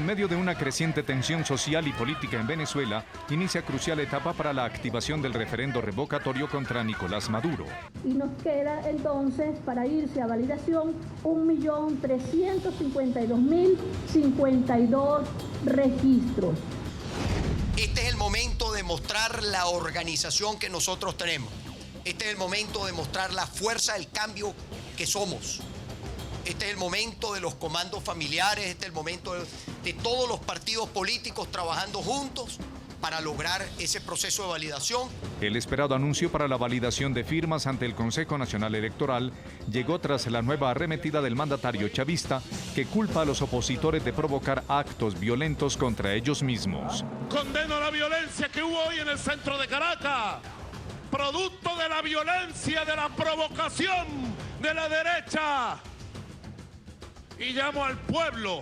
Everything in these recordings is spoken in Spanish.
En medio de una creciente tensión social y política en Venezuela, inicia crucial etapa para la activación del referendo revocatorio contra Nicolás Maduro. Y nos queda entonces, para irse a validación, 1.352.052 registros. Este es el momento de mostrar la organización que nosotros tenemos. Este es el momento de mostrar la fuerza del cambio que somos. Este es el momento de los comandos familiares, este es el momento de todos los partidos políticos trabajando juntos para lograr ese proceso de validación. El esperado anuncio para la validación de firmas ante el Consejo Nacional Electoral llegó tras la nueva arremetida del mandatario chavista que culpa a los opositores de provocar actos violentos contra ellos mismos. Condeno la violencia que hubo hoy en el centro de Caracas, producto de la violencia, de la provocación de la derecha. Y llamo al pueblo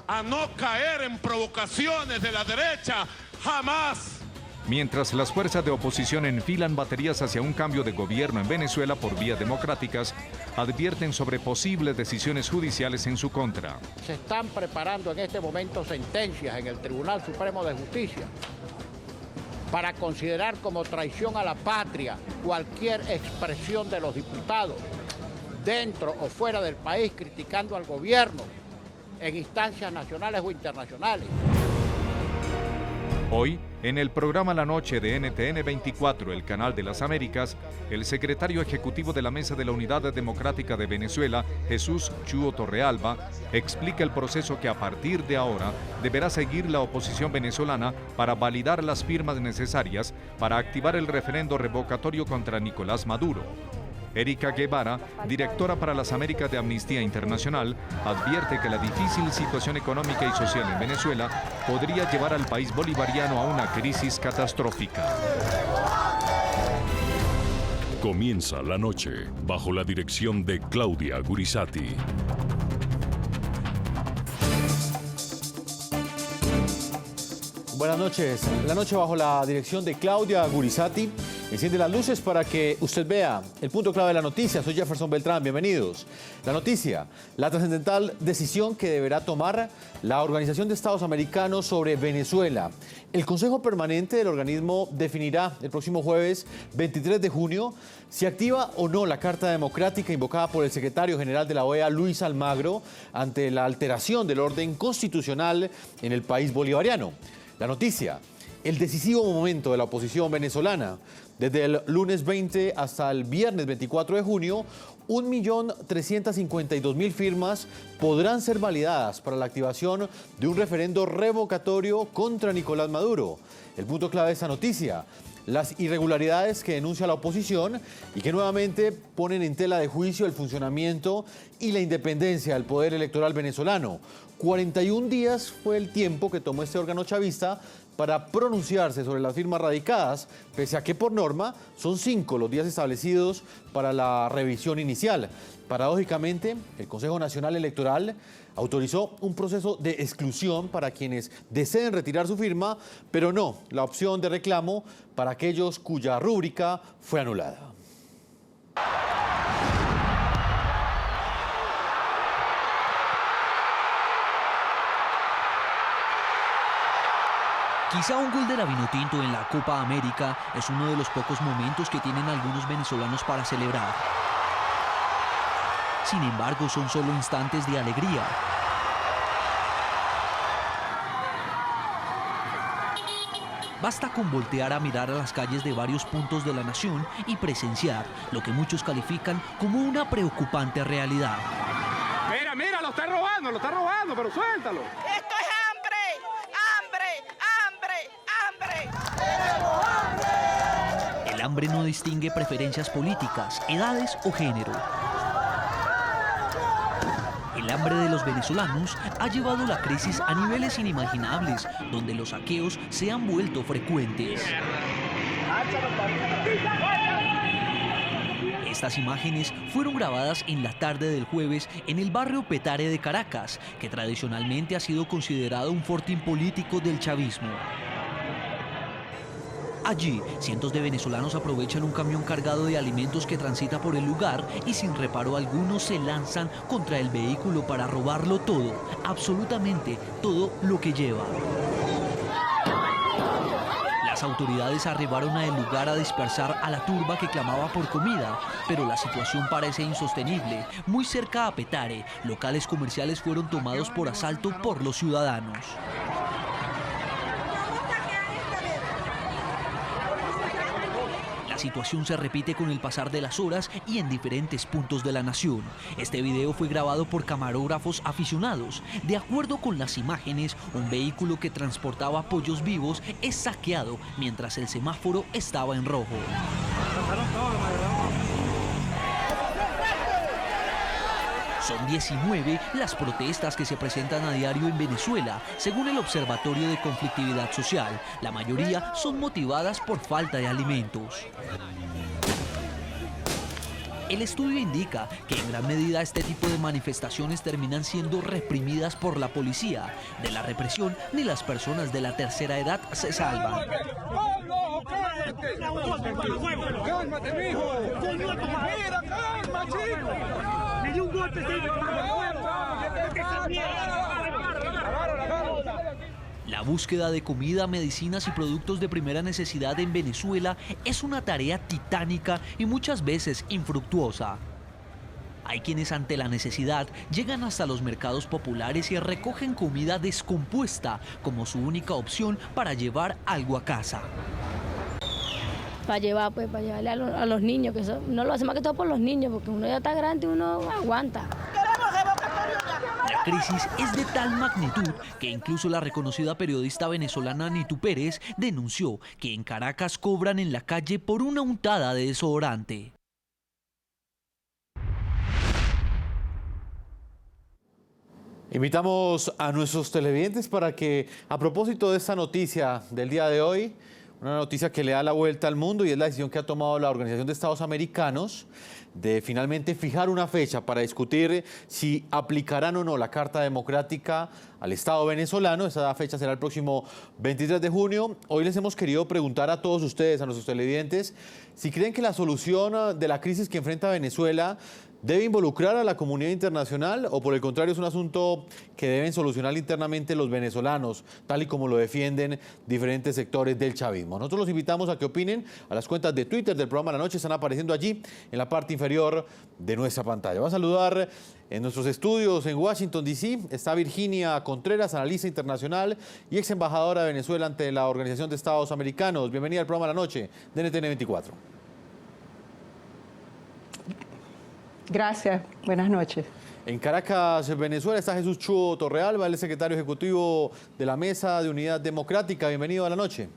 a no caer en provocaciones de la derecha, jamás. Mientras las fuerzas de oposición enfilan baterías hacia un cambio de gobierno en Venezuela por vías democráticas, advierten sobre posibles decisiones judiciales en su contra. Se están preparando en este momento sentencias en el Tribunal Supremo de Justicia para considerar como traición a la patria cualquier expresión de los diputados dentro o fuera del país criticando al gobierno en instancias nacionales o internacionales. Hoy, en el programa La Noche de NTN 24, el canal de las Américas, el secretario ejecutivo de la Mesa de la Unidad Democrática de Venezuela, Jesús Chúo Torrealba, explica el proceso que a partir de ahora deberá seguir la oposición venezolana para validar las firmas necesarias para activar el referendo revocatorio contra Nicolás Maduro. Erika Guevara, directora para las Américas de Amnistía Internacional, advierte que la difícil situación económica y social en Venezuela podría llevar al país bolivariano a una crisis catastrófica. Comienza la noche bajo la dirección de Claudia Gurizati. Buenas noches. La noche bajo la dirección de Claudia Gurizati. Enciende las luces para que usted vea el punto clave de la noticia. Soy Jefferson Beltrán, bienvenidos. La noticia, la trascendental decisión que deberá tomar la Organización de Estados Americanos sobre Venezuela. El Consejo Permanente del organismo definirá el próximo jueves 23 de junio si activa o no la Carta Democrática invocada por el secretario general de la OEA, Luis Almagro, ante la alteración del orden constitucional en el país bolivariano. La noticia, el decisivo momento de la oposición venezolana. Desde el lunes 20 hasta el viernes 24 de junio, 1.352.000 firmas podrán ser validadas para la activación de un referendo revocatorio contra Nicolás Maduro. El punto clave de esta noticia, las irregularidades que denuncia la oposición y que nuevamente ponen en tela de juicio el funcionamiento y la independencia del poder electoral venezolano. 41 días fue el tiempo que tomó este órgano chavista para pronunciarse sobre las firmas radicadas, pese a que por norma son 5 los días establecidos para la revisión inicial. Paradójicamente, el Consejo Nacional Electoral autorizó un proceso de exclusión para quienes deseen retirar su firma, pero no la opción de reclamo para aquellos cuya rúbrica fue anulada. Quizá un gol de la Vinotinto en la Copa América es uno de los pocos momentos que tienen algunos venezolanos para celebrar. Sin embargo, son solo instantes de alegría. Basta con voltear a mirar a las calles de varios puntos de la nación y presenciar lo que muchos califican como una preocupante realidad. Mira, lo está robando, pero suéltalo. Esto es El hambre no distingue preferencias políticas, edades o género. El hambre de los venezolanos ha llevado la crisis a niveles inimaginables, donde los saqueos se han vuelto frecuentes. Estas imágenes fueron grabadas en la tarde del jueves en el barrio Petare de Caracas, que tradicionalmente ha sido considerado un fortín político del chavismo. Allí, cientos de venezolanos aprovechan un camión cargado de alimentos que transita por el lugar y sin reparo alguno se lanzan contra el vehículo para robarlo todo, absolutamente todo lo que lleva. Las autoridades arribaron al lugar a dispersar a la turba que clamaba por comida, pero la situación parece insostenible. Muy cerca a Petare, locales comerciales fueron tomados por asalto por los ciudadanos. La situación se repite con el pasar de las horas y en diferentes puntos de la nación. Este video fue grabado por camarógrafos aficionados. De acuerdo con las imágenes, un vehículo que transportaba pollos vivos es saqueado mientras el semáforo estaba en rojo. Son 19 las protestas que se presentan a diario en Venezuela, según el Observatorio de Conflictividad Social. La mayoría son motivadas por falta de alimentos. El estudio indica que en gran medida este tipo de manifestaciones terminan siendo reprimidas por la policía. De la represión, ni las personas de la tercera edad se salvan. ¡Cálmate, mijo! ¡Mira, calma, chico! ¡Me dio un golpe, La búsqueda de comida, medicinas y productos de primera necesidad en Venezuela es una tarea titánica y muchas veces infructuosa. Hay quienes ante la necesidad llegan hasta los mercados populares y recogen comida descompuesta como su única opción para llevar algo a casa. Para llevarle a los niños, que no lo hace más que todo por los niños, porque uno ya está grande y uno aguanta. La crisis es de tal magnitud que incluso la reconocida periodista venezolana Nitu Pérez denunció que en Caracas cobran en la calle por una untada de desodorante. Invitamos a nuestros televidentes para que, a propósito de esta noticia del día de hoy, una noticia que le da la vuelta al mundo y es la decisión que ha tomado la Organización de Estados Americanos de finalmente fijar una fecha para discutir si aplicarán o no la Carta Democrática al Estado venezolano. Esa fecha será el próximo 23 de junio. Hoy les hemos querido preguntar a todos ustedes, a nuestros televidentes, si creen que la solución de la crisis que enfrenta Venezuela debe involucrar a la comunidad internacional o por el contrario es un asunto que deben solucionar internamente los venezolanos, tal y como lo defienden diferentes sectores del chavismo. Nosotros los invitamos a que opinen a las cuentas de Twitter del programa La Noche, están apareciendo allí en la parte inferior de nuestra pantalla. Vamos a saludar en nuestros estudios en Washington, D.C. está Virginia Contreras, analista internacional y ex embajadora de Venezuela ante la Organización de Estados Americanos. Bienvenida al programa La Noche de NTN 24. Gracias, buenas noches. En Caracas, Venezuela, está Jesús Chúo Torrealba, el secretario ejecutivo de la Mesa de Unidad Democrática. Bienvenido a La Noche.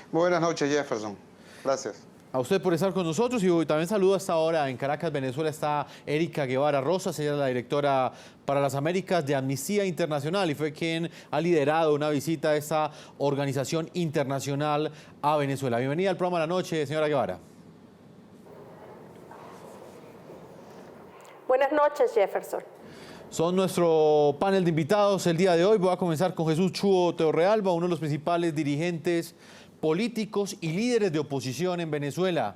Buenas noches, Jefferson. Gracias. A usted por estar con nosotros y también saludo hasta ahora en Caracas, Venezuela, está Erika Guevara Rosas, ella es la directora para las Américas de Amnistía Internacional y fue quien ha liderado una visita a esta organización internacional a Venezuela. Bienvenida al programa La Noche, señora Guevara. Buenas noches, Jefferson. Son nuestro panel de invitados el día de hoy. Voy a comenzar con Jesús Chúo Torrealba, uno de los principales dirigentes políticos y líderes de oposición en Venezuela.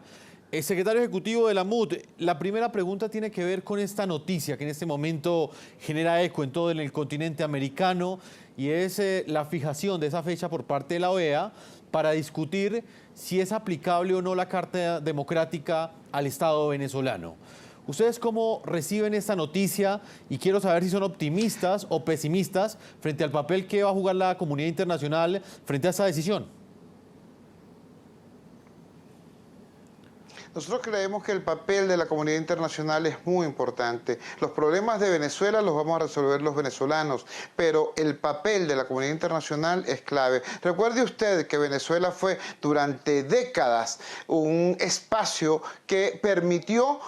El secretario ejecutivo de la MUD, la primera pregunta tiene que ver con esta noticia que en este momento genera eco en todo el continente americano y es la fijación de esa fecha por parte de la OEA para discutir si es aplicable o no la Carta Democrática al Estado venezolano. ¿Ustedes cómo reciben esta noticia? Y quiero saber si son optimistas o pesimistas frente al papel que va a jugar la comunidad internacional frente a esta decisión. Nosotros creemos que el papel de la comunidad internacional es muy importante. Los problemas de Venezuela los vamos a resolver los venezolanos, pero el papel de la comunidad internacional es clave. Recuerde usted que Venezuela fue durante décadas un espacio que permitió,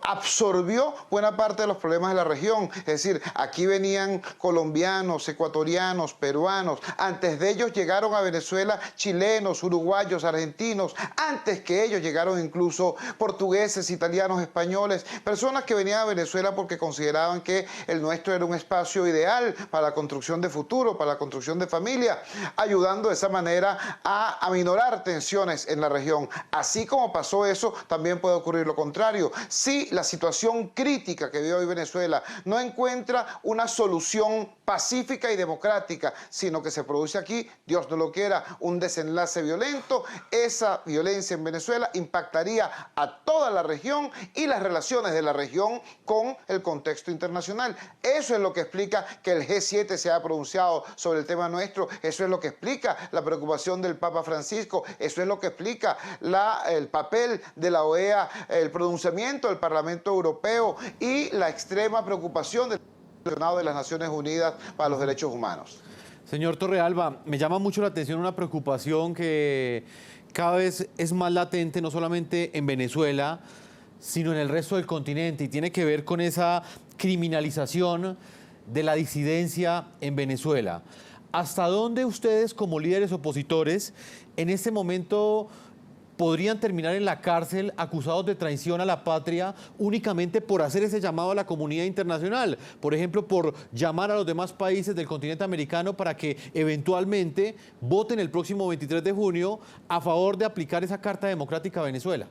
absorbió buena parte de los problemas de la región. Es decir, aquí venían colombianos, ecuatorianos, peruanos. Antes de ellos llegaron a Venezuela chilenos, uruguayos, argentinos. Antes que ellos llegaron incluso incluso portugueses, italianos, españoles, personas que venían a Venezuela porque consideraban que el nuestro era un espacio ideal para la construcción de futuro, para la construcción de familia, ayudando de esa manera a aminorar tensiones en la región. Así como pasó eso, también puede ocurrir lo contrario. Si la situación crítica que vive hoy Venezuela no encuentra una solución pacífica y democrática, sino que se produce aquí, Dios no lo quiera, un desenlace violento, esa violencia en Venezuela impactaría a toda la región y las relaciones de la región con el contexto internacional. Eso es lo que explica que el G7 se haya pronunciado sobre el tema nuestro, eso es lo que explica la preocupación del Papa Francisco, eso es lo que explica el papel de la OEA, el pronunciamiento del Parlamento Europeo y la extrema preocupación del Comisionado de las Naciones Unidas para los Derechos Humanos. Señor Torrealba, me llama mucho la atención una preocupación que cada vez es más latente, no solamente en Venezuela, sino en el resto del continente, y tiene que ver con esa criminalización de la disidencia en Venezuela. ¿Hasta dónde ustedes, como líderes opositores, en este momento podrían terminar en la cárcel acusados de traición a la patria únicamente por hacer ese llamado a la comunidad internacional? Por ejemplo, por llamar a los demás países del continente americano para que eventualmente voten el próximo 23 de junio a favor de aplicar esa Carta Democrática a Venezuela.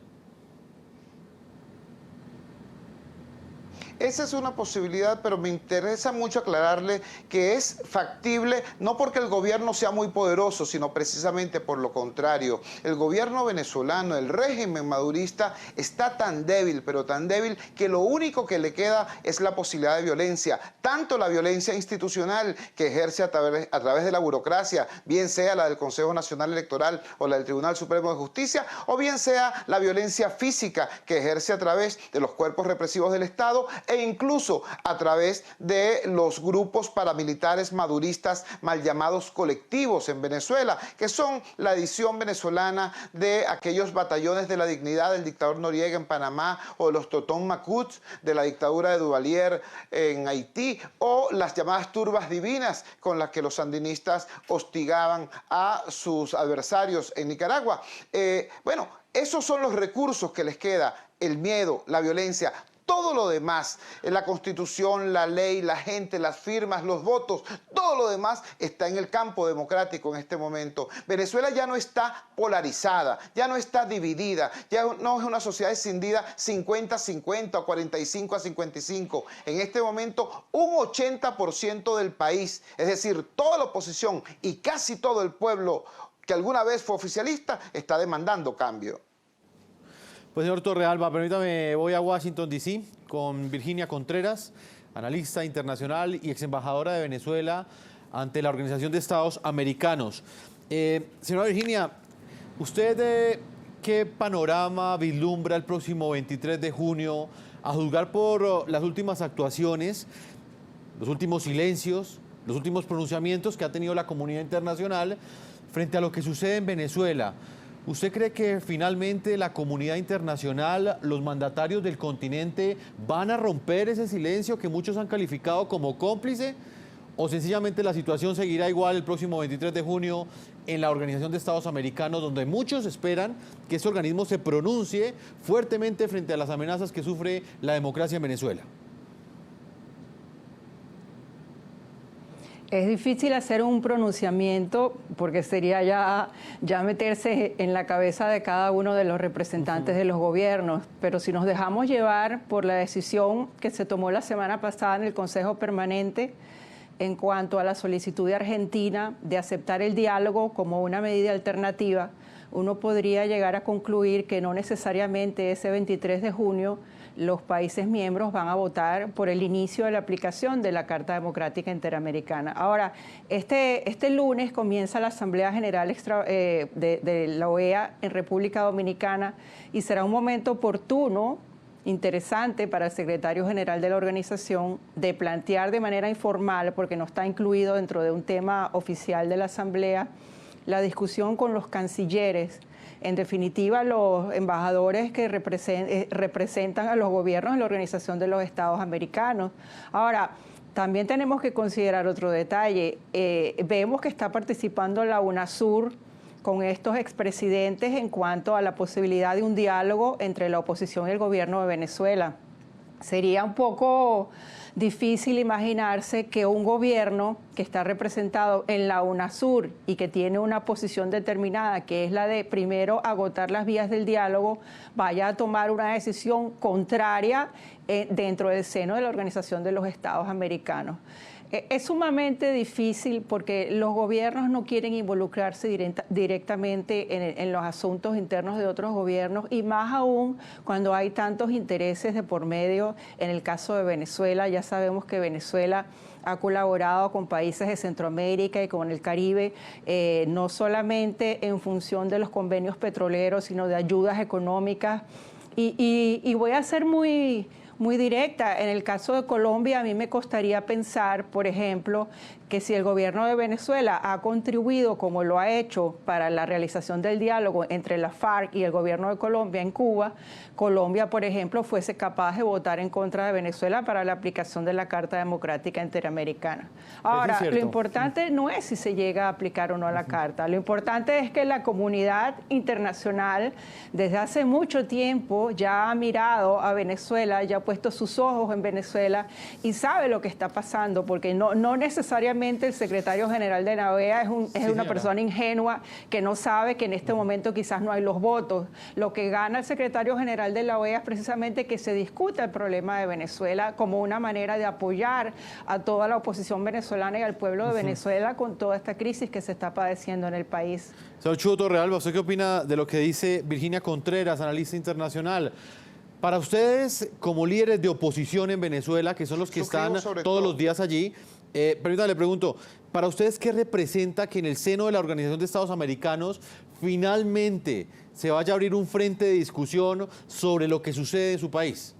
Esa es una posibilidad, pero me interesa mucho aclararle que es factible no porque el gobierno sea muy poderoso, sino precisamente por lo contrario. El gobierno venezolano, el régimen madurista, está tan débil, pero tan débil, que lo único que le queda es la posibilidad de violencia. Tanto la violencia institucional que ejerce a través de la burocracia, bien sea la del Consejo Nacional Electoral o la del Tribunal Supremo de Justicia, o bien sea la violencia física que ejerce a través de los cuerpos represivos del Estado, e incluso a través de los grupos paramilitares maduristas mal llamados colectivos en Venezuela, que son la edición venezolana de aquellos batallones de la dignidad del dictador Noriega en Panamá, o de los Totón Macuts de la dictadura de Duvalier en Haití, o las llamadas turbas divinas con las que los sandinistas hostigaban a sus adversarios en Nicaragua. Bueno, esos son los recursos que les queda: el miedo, la violencia. Todo lo demás, la Constitución, la ley, la gente, las firmas, los votos, todo lo demás está en el campo democrático en este momento. Venezuela ya no está polarizada, ya no está dividida, ya no es una sociedad escindida 50-50 o 45-55. En este momento, un 80% del país, es decir, toda la oposición y casi todo el pueblo que alguna vez fue oficialista, está demandando cambio. Pues señor Torrealba, permítame, voy a Washington, D.C. con Virginia Contreras, analista internacional y ex embajadora de Venezuela ante la Organización de Estados Americanos. Señora Virginia, ¿usted qué panorama vislumbra el próximo 23 de junio, a juzgar por las últimas actuaciones, los últimos silencios, los últimos pronunciamientos que ha tenido la comunidad internacional frente a lo que sucede en Venezuela? ¿Usted cree que finalmente la comunidad internacional, los mandatarios del continente, van a romper ese silencio que muchos han calificado como cómplice? ¿O sencillamente la situación seguirá igual el próximo 23 de junio en la Organización de Estados Americanos, donde muchos esperan que este organismo se pronuncie fuertemente frente a las amenazas que sufre la democracia en Venezuela? Es difícil hacer un pronunciamiento porque sería ya meterse en la cabeza de cada uno de los representantes de los gobiernos, pero si nos dejamos llevar por la decisión que se tomó la semana pasada en el Consejo Permanente en cuanto a la solicitud de Argentina de aceptar el diálogo como una medida alternativa, uno podría llegar a concluir que no necesariamente ese 23 de junio los países miembros van a votar por el inicio de la aplicación de la Carta Democrática Interamericana. Ahora, este lunes comienza la Asamblea General de la OEA en República Dominicana y será un momento oportuno, interesante para el secretario general de la organización de plantear de manera informal, porque no está incluido dentro de un tema oficial de la Asamblea, la discusión con los cancilleres. En definitiva, los embajadores que representan a los gobiernos en la Organización de los Estados Americanos. Ahora, también tenemos que considerar otro detalle. Vemos que está participando la UNASUR con estos expresidentes en cuanto a la posibilidad de un diálogo entre la oposición y el gobierno de Venezuela. Sería un poco difícil imaginarse que un gobierno que está representado en la UNASUR y que tiene una posición determinada, que es la de primero agotar las vías del diálogo, vaya a tomar una decisión contraria dentro del seno de la Organización de los Estados Americanos. Es sumamente difícil porque los gobiernos no quieren involucrarse directamente en los asuntos internos de otros gobiernos, y más aún cuando hay tantos intereses de por medio. En el caso de Venezuela, ya sabemos que Venezuela ha colaborado con países de Centroamérica y con el Caribe, no solamente en función de los convenios petroleros, sino de ayudas económicas. Y voy a ser muy directa. En el caso de Colombia, a mí me costaría pensar, por ejemplo, que si el gobierno de Venezuela ha contribuido, como lo ha hecho, para la realización del diálogo entre la FARC y el gobierno de Colombia en Cuba, Colombia, por ejemplo, fuese capaz de votar en contra de Venezuela para la aplicación de la Carta Democrática Interamericana. Ahora, lo importante no es si se llega a aplicar o no la Carta. Lo importante es que la comunidad internacional desde hace mucho tiempo ya ha mirado a Venezuela, ya ha puesto sus ojos en Venezuela y sabe lo que está pasando, porque no necesariamente el secretario general de la OEA es una persona ingenua que no sabe que en este momento quizás no hay los votos. Lo que gana el secretario general de la OEA es precisamente que se discuta el problema de Venezuela como una manera de apoyar a toda la oposición venezolana y al pueblo de Venezuela con toda esta crisis que se está padeciendo en el país. Señor Chuo Torrealba, ¿usted qué opina de lo que dice Virginia Contreras, analista internacional? Para ustedes, como líderes de oposición en Venezuela, que son los que están todos los días allí, permítame, le pregunto, para ustedes, ¿qué representa que en el seno de la Organización de Estados Americanos finalmente se vaya a abrir un frente de discusión sobre lo que sucede en su país?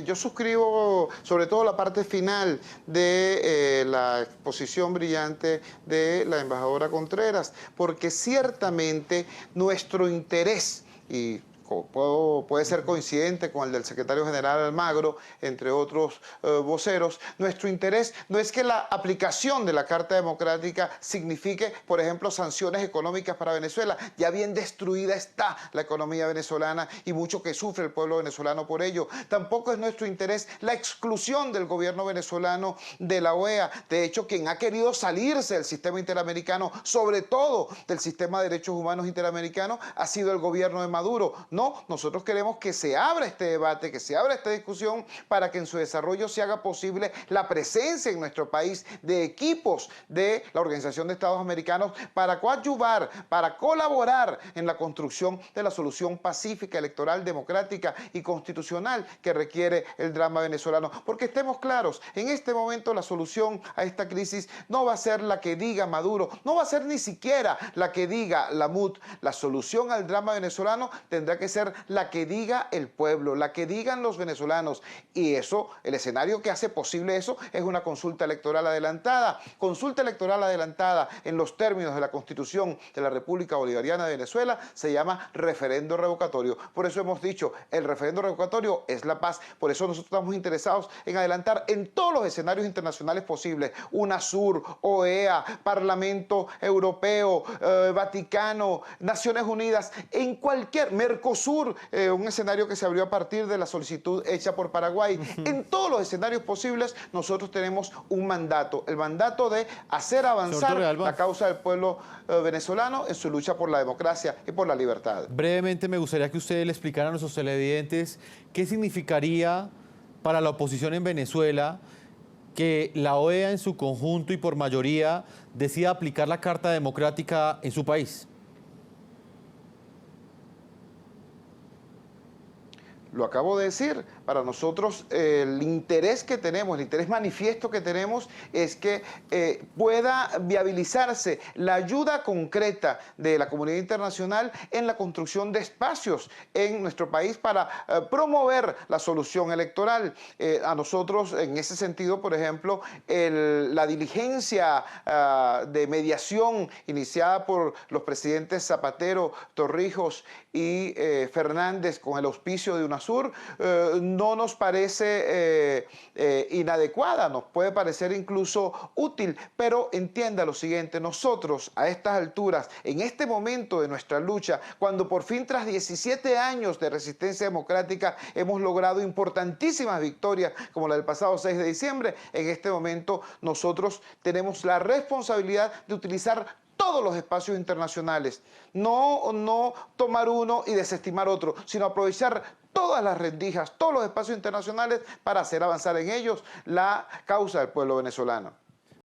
Yo suscribo sobre todo la parte final de la exposición brillante de la embajadora Contreras, porque ciertamente nuestro interés, y puede ser coincidente con el del secretario general Almagro, entre otros voceros, nuestro interés no es que la aplicación de la Carta Democrática signifique, por ejemplo, sanciones económicas para Venezuela. Ya bien destruida está la economía venezolana y mucho que sufre el pueblo venezolano por ello. Tampoco es nuestro interés la exclusión del gobierno venezolano de la OEA. De hecho, quien ha querido salirse del sistema interamericano, sobre todo del sistema de derechos humanos interamericano, ha sido el gobierno de Maduro. No, nosotros queremos que se abra este debate, que se abra esta discusión para que en su desarrollo se haga posible la presencia en nuestro país de equipos de la Organización de Estados Americanos para coadyuvar, para colaborar en la construcción de la solución pacífica, electoral, democrática y constitucional que requiere el drama venezolano. Porque estemos claros, en este momento la solución a esta crisis no va a ser la que diga Maduro, no va a ser ni siquiera la que diga la MUD. La solución al drama venezolano tendrá que ser la que diga el pueblo, la que digan los venezolanos. Y eso, el escenario que hace posible eso es una consulta electoral adelantada. Consulta electoral adelantada en los términos de la Constitución de la República Bolivariana de Venezuela se llama referendo revocatorio. Por eso hemos dicho, el referendo revocatorio es la paz. Por eso nosotros estamos interesados en adelantar en todos los escenarios internacionales posibles, UNASUR, OEA, Parlamento Europeo, Vaticano, Naciones Unidas, en cualquier, Mercosur, un escenario que se abrió a partir de la solicitud hecha por Paraguay. En todos los escenarios posibles nosotros tenemos un mandato, el mandato de hacer avanzar la causa del pueblo venezolano en su lucha por la democracia y por la libertad. Brevemente me gustaría que usted le explicara a nuestros televidentes qué significaría para la oposición en Venezuela que la OEA en su conjunto y por mayoría decida aplicar la Carta Democrática en su país. Lo acabo de decir, para nosotros el interés que tenemos, el interés manifiesto que tenemos es que pueda viabilizarse la ayuda concreta de la comunidad internacional en la construcción de espacios en nuestro país para promover la solución electoral. A nosotros, en ese sentido, por ejemplo, la diligencia de mediación iniciada por los presidentes Zapatero, Torrijos y Fernández con el auspicio de UNASUR, no nos parece inadecuada, nos puede parecer incluso útil, pero entienda lo siguiente, nosotros a estas alturas, en este momento de nuestra lucha, cuando por fin tras 17 años de resistencia democrática hemos logrado importantísimas victorias como la del pasado 6 de diciembre, en este momento nosotros tenemos la responsabilidad de utilizar todos los espacios internacionales, no tomar uno y desestimar otro, sino aprovechar todas las rendijas, todos los espacios internacionales para hacer avanzar en ellos la causa del pueblo venezolano.